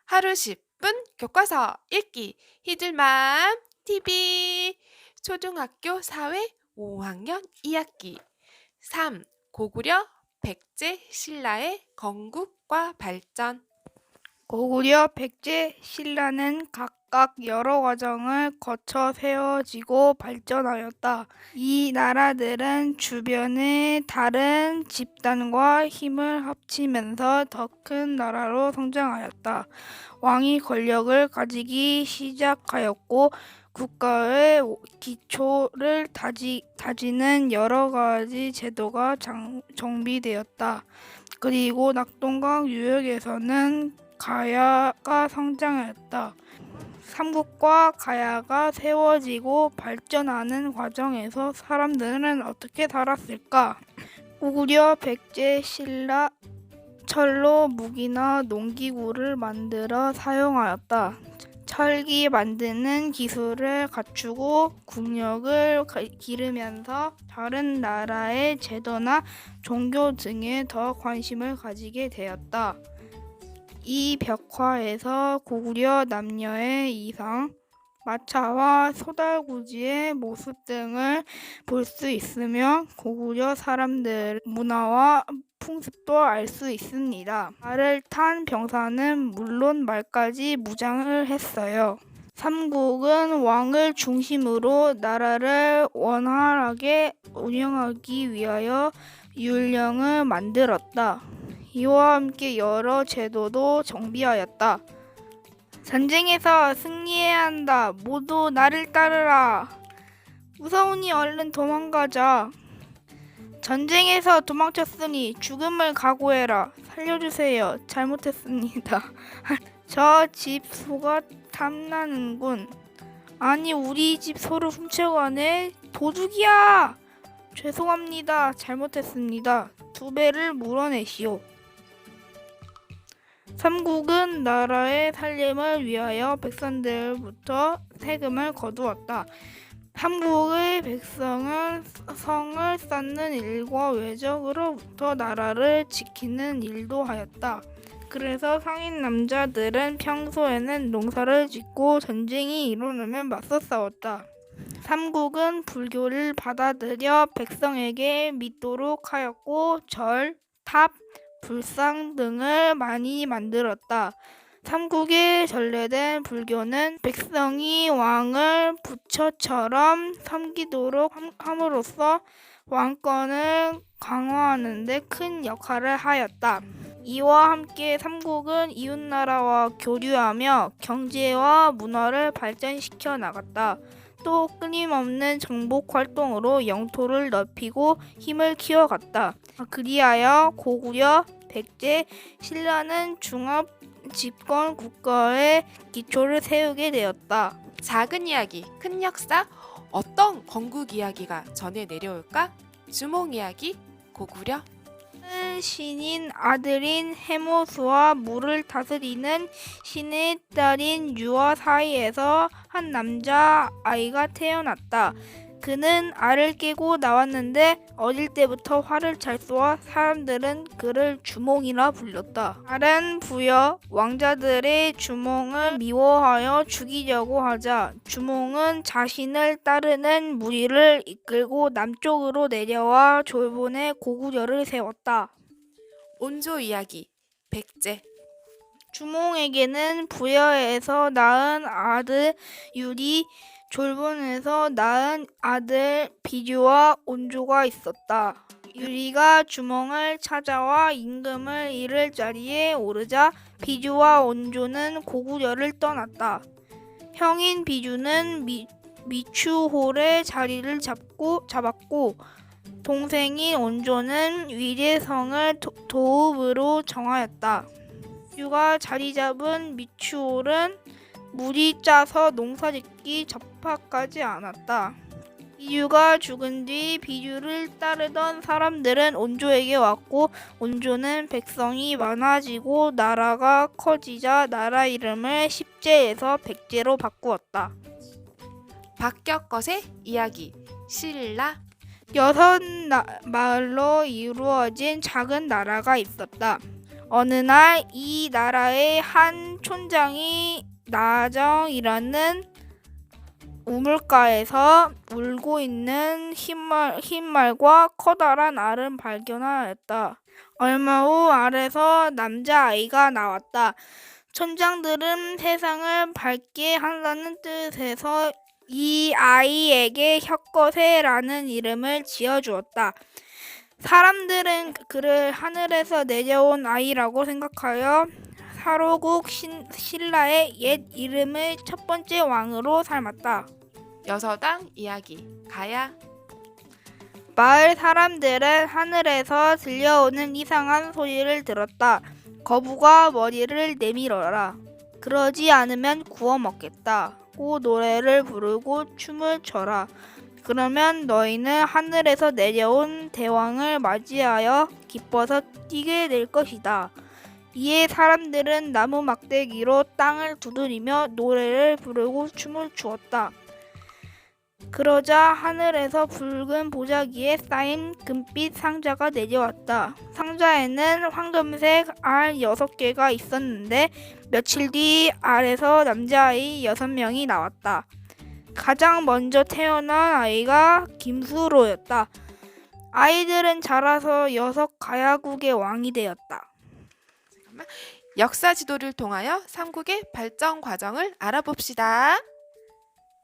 하루 10분 교과서 읽기 히들맘 TV 초등학교 사회 5학년 2학기 3. 고구려 백제 신라의 건국과 발전 고구려, 백제, 신라는 각각 여러 과정을 거쳐 세워지고 발전하였다. 이 나라들은 주변의 다른 집단과 힘을 합치면서 더 큰 나라로 성장하였다. 왕이 권력을 가지기 시작하였고 국가의 기초를 다지는 여러 가지 제도가 정비되었다. 그리고 낙동강 유역에서는 가야가 성장하였다. 삼국과 가야가 세워지고 발전하는 과정에서 사람들은 어떻게 살았을까? 고구려, 백제, 신라, 철로 무기나 농기구를 만들어 사용하였다. 철기 만드는 기술을 갖추고 국력을 기르면서 다른 나라의 제도나 종교 등에 더 관심을 가지게 되었다. 이 벽화에서 고구려 남녀의 이상, 마차와 소달구지의 모습 등을 볼 수 있으며 고구려 사람들의 문화와 풍습도 알 수 있습니다. 말을 탄 병사는 물론 말까지 무장을 했어요. 삼국은 왕을 중심으로 나라를 원활하게 운영하기 위하여 율령을 만들었다. 이와 함께 여러 제도도 정비하였다. 전쟁에서 승리해야 한다. 모두 나를 따르라. 무서우니 얼른 도망가자. 전쟁에서 도망쳤으니 죽음을 각오해라. 살려주세요. 잘못했습니다. 저 집 소가 탐나는군. 아니 우리 집 소를 훔쳐가네. 도둑이야. 죄송합니다. 잘못했습니다. 2배를 물어내시오. 삼국은 나라의 살림을 위하여 백성들부터 세금을 거두었다. 삼국의 백성은 성을 쌓는 일과 외적으로부터 나라를 지키는 일도 하였다. 그래서 성인 남자들은 평소에는 농사를 짓고 전쟁이 일어나면 맞서 싸웠다. 삼국은 불교를 받아들여 백성에게 믿도록 하였고 절, 탑, 불상 등을 많이 만들었다. 삼국에 전래된 불교는 백성이 왕을 부처처럼 섬기도록 함으로써 왕권을 강화하는 데 큰 역할을 하였다. 이와 함께 삼국은 이웃나라와 교류하며 경제와 문화를 발전시켜 나갔다. 또 끊임없는 정복 활동으로 영토를 넓히고 힘을 키워갔다. 그리하여 고구려, 백제, 신라는 중합 집권 국가의 기초를 세우게 되었다. 작은 이야기 큰 역사 어떤 건국 이야기가 전해 내려올까? 주몽 이야기 고구려 신인 아들인 해모수와 물을 다스리는 신의 딸인 유아 사이에서 한 남자 아이가 태어났다. 그는 알을 깨고 나왔는데 어릴 때부터 활을 잘 쏘아 사람들은 그를 주몽이라 불렀다. 다른 부여 왕자들의 주몽을 미워하여 죽이려고 하자 주몽은 자신을 따르는 무리를 이끌고 남쪽으로 내려와 졸본에 고구려를 세웠다. 온조 이야기 백제 주몽에게는 부여에서 낳은 아들 유리, 졸본에서 낳은 아들 비주와 온조가 있었다. 유리가 주몽을 찾아와 임금을 잃을 자리에 오르자 비주와 온조는 고구려를 떠났다. 형인 비주는 미추홀의 자리를 잡았고 동생인 온조는 위례성을 도읍으로 정하였다. 비주가 자리 잡은 미추홀은 물이 짜서 농사짓기 적합하지 않았다. 비주가 죽은 뒤 비주를 따르던 사람들은 온조에게 왔고 온조는 백성이 많아지고 나라가 커지자 나라 이름을 십제에서 백제로 바꾸었다. 박격것의 이야기 신라 6 마을로 이루어진 작은 나라가 있었다. 어느 날 이 나라의 한 촌장이 나정이라는 우물가에서 울고 있는 흰말과 커다란 알을 발견하였다. 얼마 후 알에서 남자아이가 나왔다. 촌장들은 세상을 밝게 한다는 뜻에서 이 아이에게 혁거세라는 이름을 지어주었다. 사람들은 그를 하늘에서 내려온 아이라고 생각하여 사로국 신라의 옛 이름의 첫 번째 왕으로 삼았다. 여서당 이야기 가야. 마을 사람들은 하늘에서 들려오는 이상한 소리를 들었다. 거북아 머리를 내밀어라. 그러지 않으면 구워 먹겠다고 노래를 부르고 춤을 춰라. 그러면 너희는 하늘에서 내려온 대왕을 맞이하여 기뻐서 뛰게 될 것이다. 이에 사람들은 나무 막대기로 땅을 두드리며 노래를 부르고 춤을 추었다. 그러자 하늘에서 붉은 보자기에 쌓인 금빛 상자가 내려왔다. 상자에는 황금색 알 6개가 있었는데 며칠 뒤 알에서 남자아이 6명이 나왔다. 가장 먼저 태어난 아이가 김수로였다. 아이들은 자라서 6 가야국의 왕이 되었다. 역사 지도를 통하여 삼국의 발전 과정을 알아봅시다.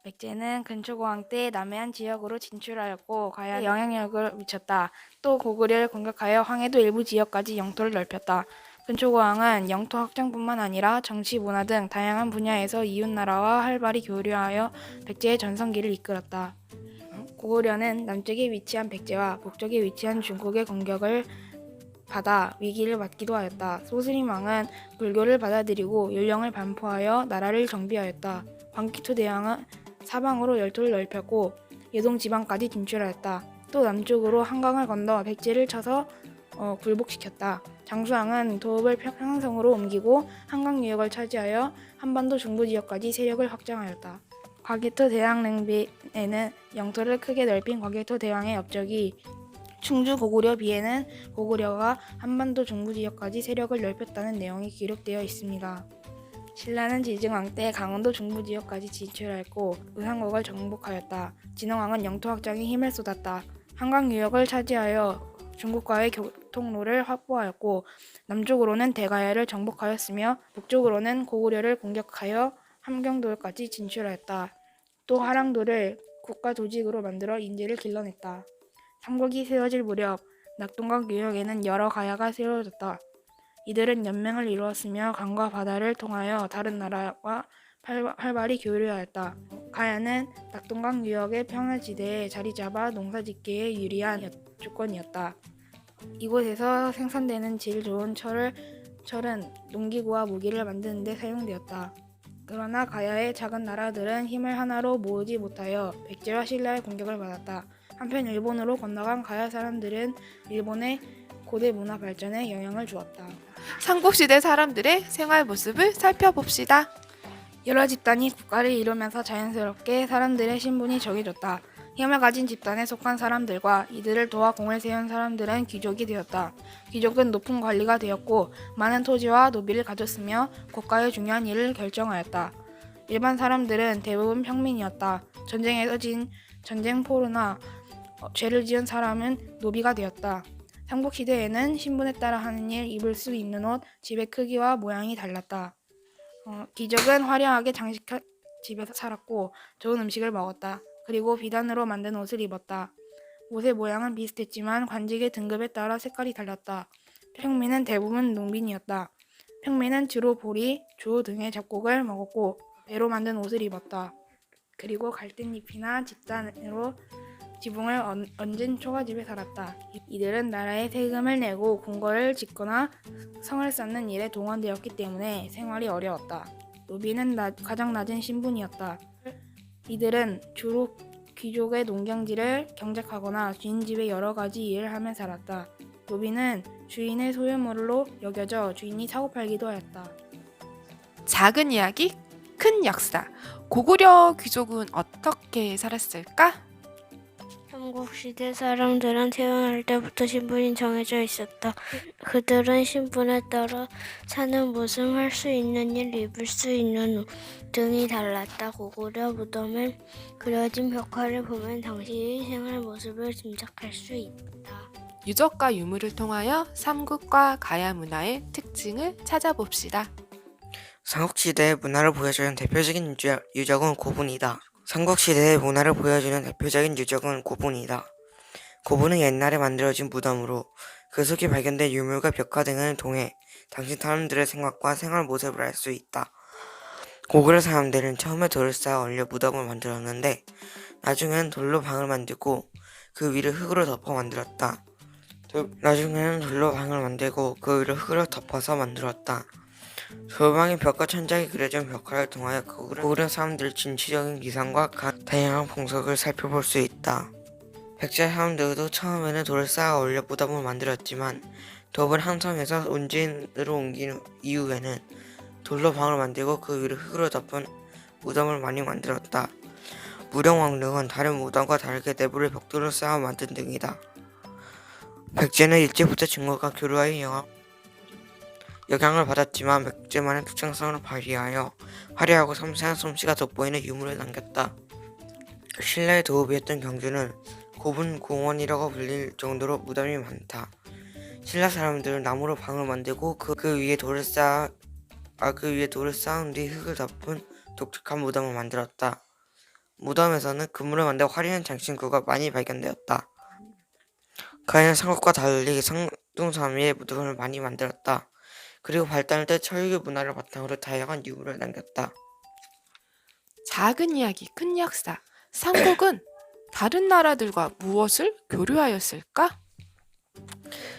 백제는 근초고왕 때 남해안 지역으로 진출하였고 가야에 영향력을 미쳤다. 또 고구려를 공격하여 황해도 일부 지역까지 영토를 넓혔다. 근초고왕은 영토 확장뿐만 아니라 정치, 문화 등 다양한 분야에서 이웃나라와 활발히 교류하여 백제의 전성기를 이끌었다. 고구려는 남쪽에 위치한 백제와 북쪽에 위치한 중국의 공격을 받아 위기를 맞기도 하였다. 소스림왕은 불교를 받아들이고 율령을 반포하여 나라를 정비하였다. 광기토 대왕은 사방으로 열토를 넓혔고 예동 지방까지 진출하였다. 또 남쪽으로 한강을 건너 백제를 쳐서 굴복시켰다. 장수왕은 도읍을 평양성으로 옮기고 한강 유역을 차지하여 한반도 중부 지역까지 세력을 확장하였다. 광개토 대왕 랭비에는 영토를 크게 넓힌 광개토 대왕의 업적이 충주 고구려 비에는 고구려가 한반도 중부 지역까지 세력을 넓혔다는 내용이 기록되어 있습니다. 신라는 지증왕 때 강원도 중부 지역까지 진출하였고 의상국을 정복하였다. 진흥왕은 영토 확장에 힘을 쏟았다. 한강 유역을 차지하여 중국과의 교통로를 확보하였고 남쪽으로는 대가야를 정복하였으며 북쪽으로는 고구려를 공격하여 함경도까지 진출하였다. 또 하랑도를 국가 조직으로 만들어 인재를 길러냈다. 삼국이 세워질 무렵 낙동강 유역에는 여러 가야가 세워졌다. 이들은 연맹을 이루었으며 강과 바다를 통하여 다른 나라와 활발히 교류하였다. 가야는 낙동강 유역의 평야지대에 자리잡아 농사짓기에 유리한 조건이었다. 이곳에서 생산되는 질 좋은 철은 농기구와 무기를 만드는 데 사용되었다. 그러나 가야의 작은 나라들은 힘을 하나로 모으지 못하여 백제와 신라의 공격을 받았다. 한편 일본으로 건너간 가야 사람들은 일본의 고대 문화 발전에 영향을 주었다. 삼국시대 사람들의 생활 모습을 살펴봅시다. 여러 집단이 국가를 이루면서 자연스럽게 사람들의 신분이 정해졌다. 힘을 가진 집단에 속한 사람들과 이들을 도와 공을 세운 사람들은 귀족이 되었다. 귀족은 높은 관리가 되었고 많은 토지와 노비를 가졌으며 국가의 중요한 일을 결정하였다. 일반 사람들은 대부분 평민이었다. 전쟁에서 진 전쟁포로나 죄를 지은 사람은 노비가 되었다. 삼국시대에는 신분에 따라 하는 일, 입을 수 있는 옷, 집의 크기와 모양이 달랐다. 귀족은 화려하게 장식한 집에서 살았고 좋은 음식을 먹었다. 그리고 비단으로 만든 옷을 입었다. 옷의 모양은 비슷했지만 관직의 등급에 따라 색깔이 달랐다. 평민은 대부분 농민이었다. 평민은 주로 보리, 조 등의 잡곡을 먹었고 배로 만든 옷을 입었다. 그리고 갈대잎이나 집단으로 지붕을 얹은 초가집에 살았다. 이들은 나라에 세금을 내고 궁궐을 짓거나 성을 쌓는 일에 동원되었기 때문에 생활이 어려웠다. 노비는 가장 낮은 신분이었다. 이들은 주로 귀족의 농경지를 경작하거나 주인 집에 여러 가지 일을 하며 살았다. 노비는 주인의 소유물로 여겨져 주인이 사고팔기도 하였다. 작은 이야기, 큰 역사. 고구려 귀족은 어떻게 살았을까? 삼국시대 사람들은 태어날 때부터 신분이 정해져 있었다. 그들은 신분에 따라 사는 모습, 할 수 있는 일, 입을 수 있는 옷 등이 달랐다. 고구려 무덤에 그려진 벽화를 보면 당시의 생활 모습을 짐작할 수 있다. 유적과 유물을 통하여 삼국과 가야 문화의 특징을 찾아봅시다. 삼국시대의 문화를 보여주는 대표적인 유적은 고분이다. 삼국시대의 문화를 보여주는 대표적인 유적은 고분이다. 고분은 옛날에 만들어진 무덤으로 그 속에 발견된 유물과 벽화 등을 통해 당시 사람들의 생각과 생활 모습을 알 수 있다. 고구려 사람들은 처음에 돌을 쌓아 올려 무덤을 만들었는데 나중에는 돌로 방을 만들고 그 위를 흙으로 덮어 만들었다. 나중에는 돌로 방을 만들고 그 위를 흙으로 덮어서 만들었다. 돌방의 벽과 천장에 그려진 벽화를 통하여 고구려 사람들의 진취적인 기상과 다양한 풍속을 살펴볼 수 있다. 백제 사람들도 처음에는 돌을 쌓아 올려 무덤을 만들었지만 dob을 항성에서 운진으로 옮긴 이후에는 돌로 방을 만들고 그 위를 흙으로 덮은 무덤을 많이 만들었다. 무령왕릉은 다른 무덤과 다르게 내부를 벽돌로 쌓아 만든 등이다. 백제는 일제부터 중국과 교류하여 영향을 받았지만 백제만의 특징성을 발휘하여 화려하고 섬세한 솜씨가 돋보이는 유물을 남겼다. 신라의 도읍이었던 경주는 고분공원이라고 불릴 정도로 무덤이 많다. 신라 사람들은 나무로 방을 만들고 그 위에 돌을 쌓은 뒤 흙을 덮은 독특한 무덤을 만들었다. 무덤에서는 금으로 만든 화려한 장신구가 많이 발견되었다. 가야는 삼국과 달리 상둥삼이의 무덤을 많이 만들었다. 그리고 발달된 철교 문화를 바탕으로 다양한 유물을 남겼다. 작은 이야기, 큰 역사. 삼국은 다른 나라들과 무엇을 교류하였을까?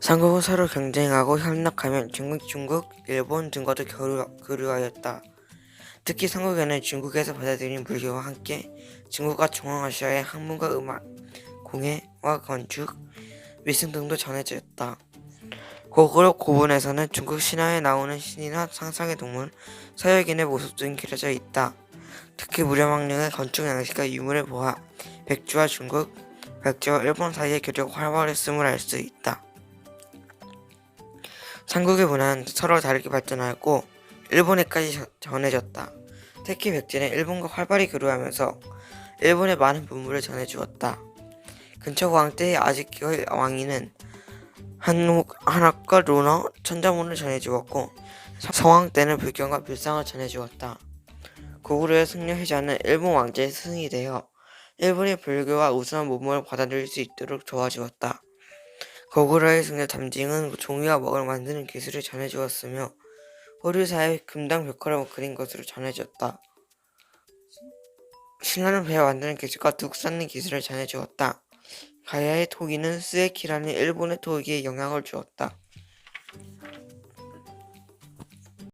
삼국은 서로 경쟁하고 협력하며 중국, 일본 등과도 교류하였다. 특히 삼국에는 중국에서 받아들인 물교와 함께 중국과 중앙아시아의 학문과 음악, 공예와 건축, 미술 등도 전해졌다. 고구려 고분에서는 중국 신화에 나오는 신이나 상상의 동물, 서역인의 모습 등이 그려져 있다. 특히 무령왕릉의 건축 양식과 유물을 보아 백제와 중국, 백제와 일본 사이의 교류가 활발했음을 알 수 있다. 삼국의 문화는 서로 다르게 발전하였고 일본에까지 전해졌다. 특히 백제는 일본과 활발히 교류하면서 일본의 많은 문물을 전해주었다. 근초고왕 때의 아직의 왕위는 한학과 논어, 천자문을 전해주었고 성왕 때는 불경과 불상을 전해주었다. 고구려의 승려회자는 일본 왕제의 스승이 되어 일본의 불교와 우수한 문물을 받아들일 수 있도록 도와주었다. 고구려의 승려 담징은 종이와 먹을 만드는 기술을 전해주었으며 호류사의 금당 벽화를 그린 것으로 전해졌다. 신라는 배 만드는 기술과 둑 쌓는 기술을 전해주었다. 가야의 토기는 스에키라는 일본의 토기에 영향을 주었다.